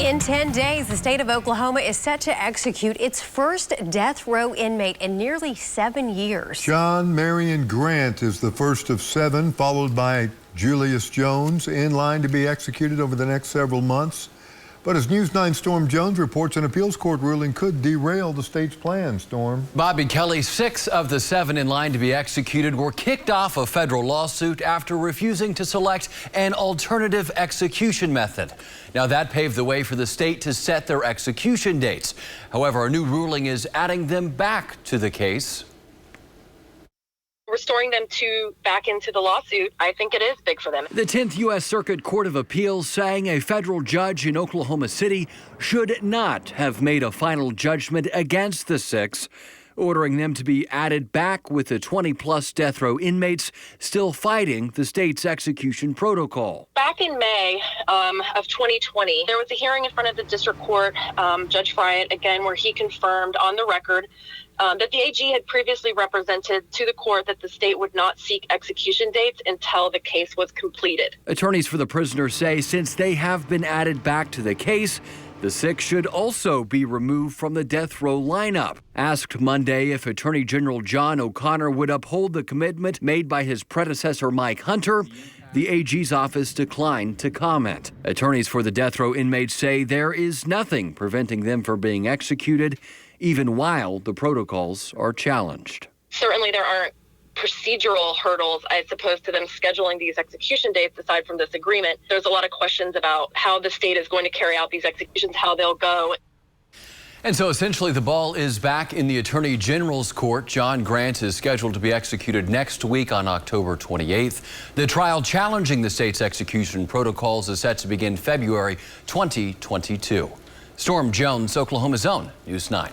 In 10 days, the state of Oklahoma is set to execute its first death row inmate in nearly 7 years. John Marion Grant is the first of 7, followed by Julius Jones, in line to be executed over the next several months. But as News 9 Storm Jones reports, an appeals court ruling could derail the state's plans. Storm. Bobby Kelly, 6 of the 7 in line to be executed were kicked off a federal lawsuit after refusing to select an alternative execution method. Now that paved the way for the state to set their execution dates. However, a new ruling is adding them back to the case. Restoring them back into the lawsuit, I think it is big for them. The 10th U.S. Circuit Court of Appeals saying a federal judge in Oklahoma City should not have made a final judgment against the 6, ordering them to be added back with the 20-plus death row inmates still fighting the state's execution protocol. Back in May of 2020, there was a hearing in front of the district court, Judge Friant, again, where he confirmed on the record that the AG had previously represented to the court that the state would not seek execution dates until the case was completed. Attorneys for the prisoners say since they have been added back to the case, the 6 should also be removed from the death row lineup. Asked Monday if Attorney General John O'Connor would uphold the commitment made by his predecessor Mike Hunter, the AG's office declined to comment. Attorneys for the death row inmates say there is nothing preventing them from being executed, even while the protocols are challenged. Certainly there aren't procedural hurdles, I suppose, to them scheduling these execution dates aside from this agreement. There's a lot of questions about how the state is going to carry out these executions, how they'll go. And so essentially the ball is back in the Attorney General's court. John Grant is scheduled to be executed next week on October 28th. The trial challenging the state's execution protocols is set to begin February 2022. Storm Jones, Oklahoma's own News 9.